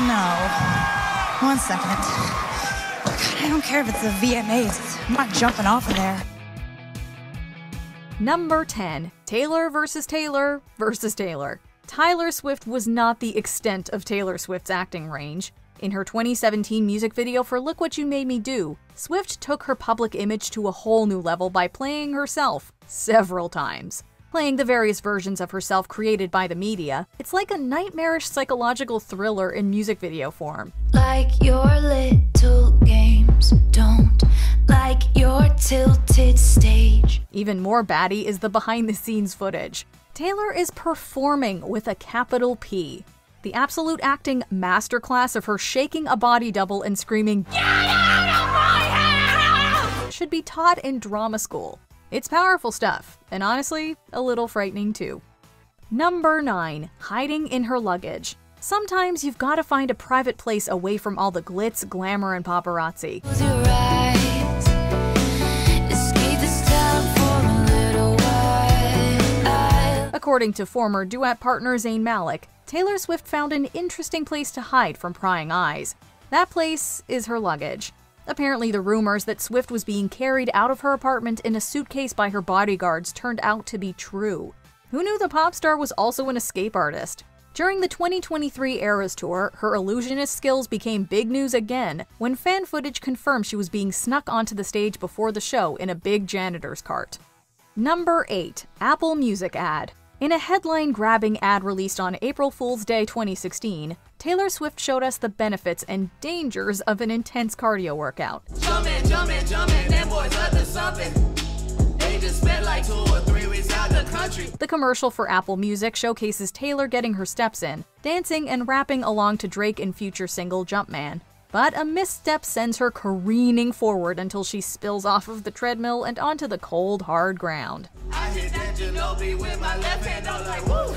No. One second. God, I don't care if it's the VMAs. I'm not jumping off of there. Number 10. Taylor versus Taylor versus Taylor. Taylor Swift was not the extent of Taylor Swift's acting range. In her 2017 music video for Look What You Made Me Do, Swift took her public image to a whole new level by playing herself several times. Playing the various versions of herself created by the media, it's like a nightmarish psychological thriller in music video form. Like your little games, don't like your tilted stage. Even more batty is the behind-the-scenes footage. Taylor is performing with a capital P. The absolute acting masterclass of her shaking a body double and screaming, "Get out of my house!" should be taught in drama school. It's powerful stuff, and honestly, a little frightening too. Number 9. Hiding in her luggage. Sometimes you've got to find a private place away from all the glitz, glamour, and paparazzi. Close your eyes. Escape this town for a little while. According to former duet partner Zayn Malik, Taylor Swift found an interesting place to hide from prying eyes. That place is her luggage. Apparently, the rumors that Swift was being carried out of her apartment in a suitcase by her bodyguards turned out to be true. Who knew the pop star was also an escape artist? During the 2023 Eras Tour, her illusionist skills became big news again when fan footage confirmed she was being snuck onto the stage before the show in a big janitor's cart. Number 8. Apple Music ad. In a headline-grabbing ad released on April Fool's Day 2016, Taylor Swift showed us the benefits and dangers of an intense cardio workout. Jumpin', them boys up to something. They just spent like 2 or 3 weeks out the country. The commercial for Apple Music showcases Taylor getting her steps in, dancing and rapping along to Drake and Future single Jumpman. But a misstep sends her careening forward until she spills off of the treadmill and onto the cold, hard ground. I hit that Ginobili with my left hand, I was like, woo!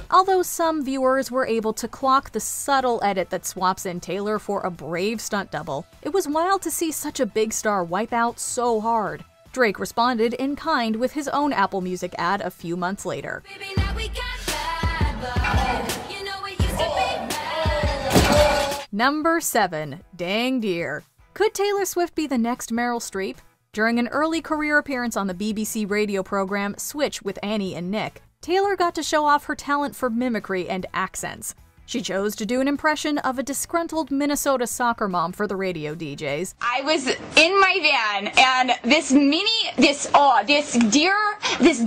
Although some viewers were able to clock the subtle edit that swaps in Taylor for a brave stunt double, it was wild to see such a big star wipe out so hard. Drake responded in kind with his own Apple Music ad a few months later. Baby, now we got bad blood. You know it used to be bad. Number 7. Dang Dear. Could Taylor Swift be the next Meryl Streep? During an early career appearance on the BBC radio program Switch with Annie and Nick, Taylor got to show off her talent for mimicry and accents. She chose to do an impression of a disgruntled Minnesota soccer mom for the radio DJs. I was in my van and this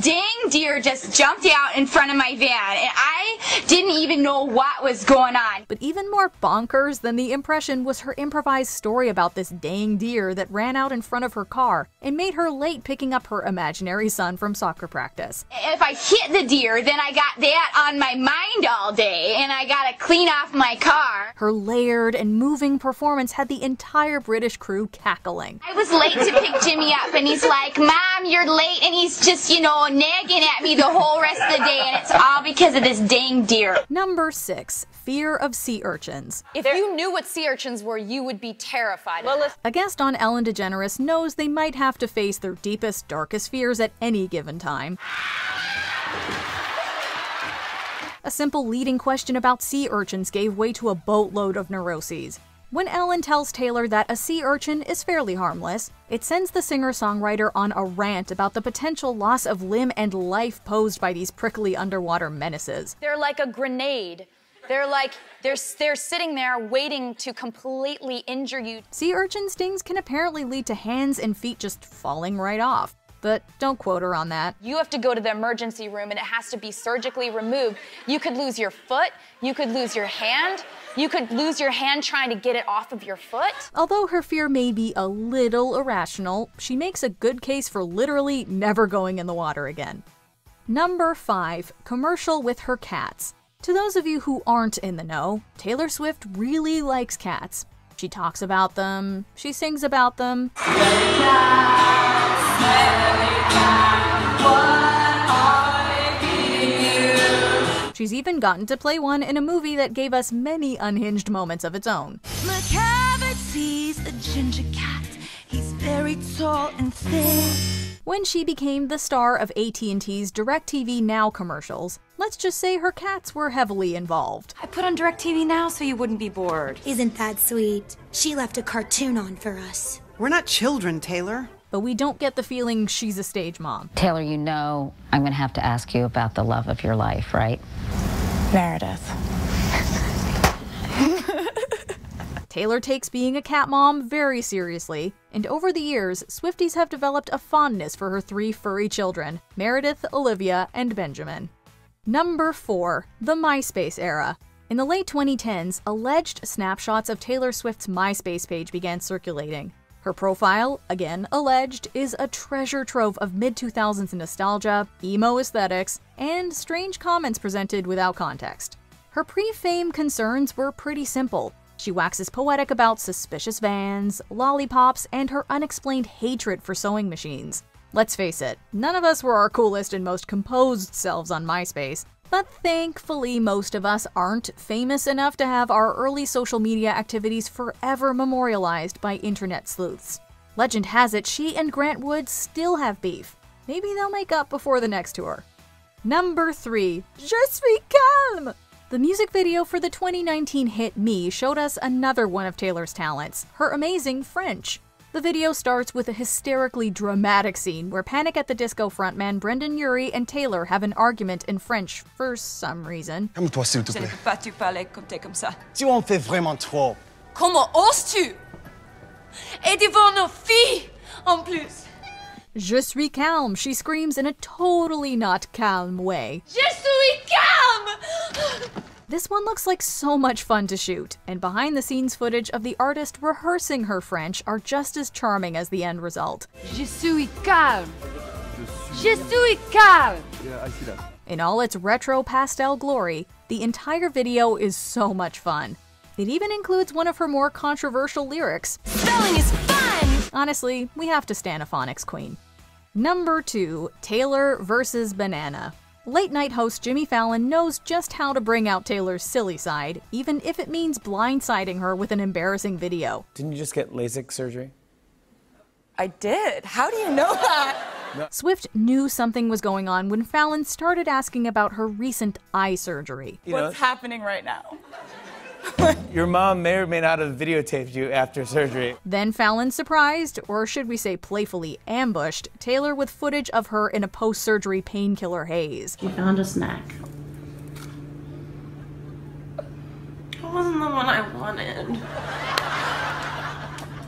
dang deer just jumped out in front of my van and I didn't even know what was going on. But even more bonkers than the impression was her improvised story about this dang deer that ran out in front of her car and made her late picking up her imaginary son from soccer practice. If I hit the deer, then I got that on my mind all day and I gotta clean off my car. Her layered and moving performance had the entire British crew cackling. I was late to pick Jimmy up and he's like, "Mom, you're late," and he's just, nagging at me the whole rest of the day and it's all because of this dang deer. Number 6. Fear of sea urchins. If you knew what sea urchins were, you would be terrified. A guest on Ellen DeGeneres knows they might have to face their deepest, darkest fears at any given time. A simple leading question about sea urchins gave way to a boatload of neuroses. When Ellen tells Taylor that a sea urchin is fairly harmless, it sends the singer-songwriter on a rant about the potential loss of limb and life posed by these prickly underwater menaces. They're like a grenade. They're sitting there waiting to completely injure you. Sea urchin stings can apparently lead to hands and feet just falling right off. But don't quote her on that. You have to go to the emergency room and it has to be surgically removed. You could lose your foot, you could lose your hand, you could lose your hand trying to get it off of your foot. Although her fear may be a little irrational, she makes a good case for literally never going in the water again. Number 5. Commercial with her cats. To those of you who aren't in the know, Taylor Swift really likes cats. She talks about them, she sings about them. She's even gotten to play one in a movie that gave us many unhinged moments of its own. McCavity's a ginger cat. He's very tall and thin. When she became the star of AT&T's DirecTV Now commercials, Let's just say her cats were heavily involved. I put on DirecTV Now so you wouldn't be bored. Isn't that sweet? She left a cartoon on for us. We're not children, Taylor. But we don't get the feeling she's a stage mom. Taylor, you know I'm gonna have to ask you about the love of your life, right? Meredith. Taylor takes being a cat mom very seriously, and over the years, Swifties have developed a fondness for her 3 furry children, Meredith, Olivia, and Benjamin. Number 4. The MySpace era. In the late 2010s, alleged snapshots of Taylor Swift's MySpace page began circulating. Her profile, again alleged, is a treasure trove of mid-2000s nostalgia, emo aesthetics, and strange comments presented without context. Her pre-fame concerns were pretty simple. She waxes poetic about suspicious vans, lollipops, and her unexplained hatred for sewing machines. Let's face it, none of us were our coolest and most composed selves on MySpace, but thankfully most of us aren't famous enough to have our early social media activities forever memorialized by internet sleuths. Legend has it she and Grant Wood still have beef. Maybe they'll make up before the next tour. Number 3. Je suis calme! The music video for the 2019 hit Me showed us another one of Taylor's talents, her amazing French. The video starts with a hysterically dramatic scene where Panic at the Disco frontman Brendan Urie and Taylor have an argument in French for some reason. Calme-toi, s'il te plaît. Pas tu parler comme t'es comme ça. Tu en fais vraiment trop. Comment oses-tu? Et devant nos filles, en plus. Je suis calme, she screams in a totally not calm way. Je suis calme! This one looks like so much fun to shoot, and behind-the-scenes footage of the artist rehearsing her French are just as charming as the end result. Je suis calme. Je suis calme. Yeah, I see that. In all its retro pastel glory, the entire video is so much fun. It even includes one of her more controversial lyrics. Spelling is fun! Honestly, we have to stan a phonics queen. Number 2. Taylor versus Banana. Late-night host Jimmy Fallon knows just how to bring out Taylor's silly side, even if it means blindsiding her with an embarrassing video. Didn't you just get LASIK surgery? I did. How do you know that? Swift knew something was going on when Fallon started asking about her recent eye surgery. What's happening right now? Your mom may or may not have videotaped you after surgery. Then Fallon surprised, or should we say playfully ambushed, Taylor with footage of her in a post-surgery painkiller haze. You found a snack. It wasn't the one I wanted.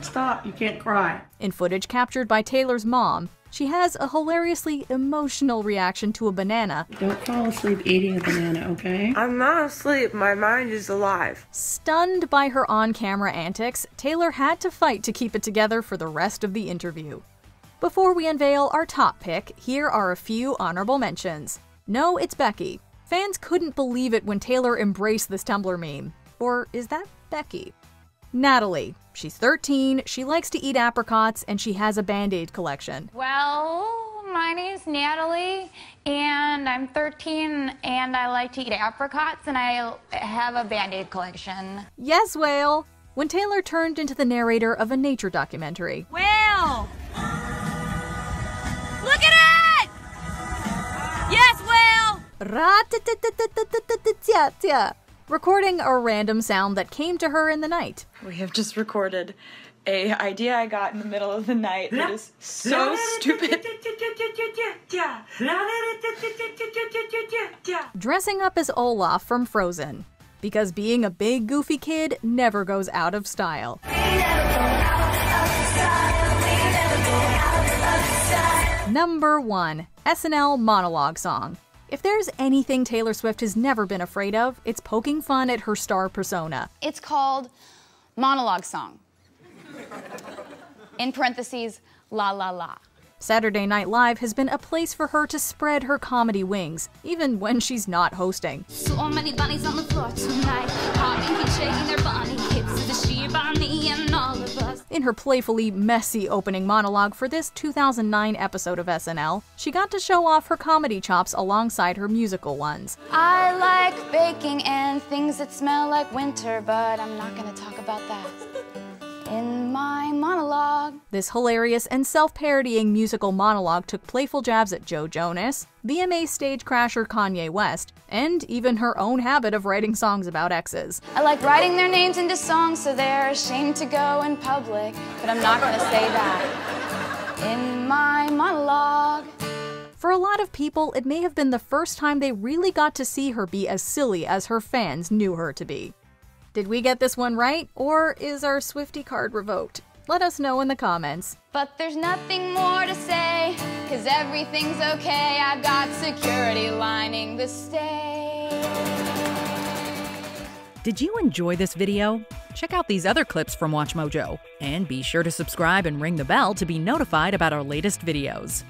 Stop, you can't cry. In footage captured by Taylor's mom, she has a hilariously emotional reaction to a banana. Don't fall asleep eating a banana, okay? I'm not asleep, my mind is alive. Stunned by her on-camera antics, Taylor had to fight to keep it together for the rest of the interview. Before we unveil our top pick, here are a few honorable mentions. No, it's Becky. Fans couldn't believe it when Taylor embraced this Tumblr meme. Or is that Becky? Natalie. She's 13, she likes to eat apricots, and she has a Band-Aid collection. Well, my name's Natalie, and I'm 13, and I like to eat apricots, and I have a Band-Aid collection. Yes, Whale! When Taylor turned into the narrator of a nature documentary. Whale! Look at it! Yes, Whale! Ra-ta-ta-ta-ta-ta-ta-ta-ta. Recording a random sound that came to her in the night. We have just recorded an idea I got in the middle of the night that is so stupid. Dressing up as Olaf from Frozen. Because being a big goofy kid never goes out of style. Number 1. SNL monologue song. If there's anything Taylor Swift has never been afraid of, it's poking fun at her star persona. It's called Monologue Song. In parentheses, la la la. Saturday Night Live has been a place for her to spread her comedy wings, even when she's not hosting. So many bunnies on the floor tonight, hopping and shaking their bunny hips to the sheer bunny and all of us. In her playfully messy opening monologue for this 2009 episode of SNL, she got to show off her comedy chops alongside her musical ones. I like baking and things that smell like winter, but I'm not gonna talk about that. in my monologue. This hilarious and self-parodying musical monologue took playful jabs at Joe Jonas, VMA stage crasher Kanye West, and even her own habit of writing songs about exes. I like writing their names into songs so they're ashamed to go in public, but I'm not gonna say that in my monologue. For a lot of people, it may have been the first time they really got to see her be as silly as her fans knew her to be. Did we get this one right, or is our Swiftie card revoked? Let us know in the comments. But there's nothing more to say, 'cause everything's okay. I've got security lining the stage. Did you enjoy this video? Check out these other clips from WatchMojo, and be sure to subscribe and ring the bell to be notified about our latest videos.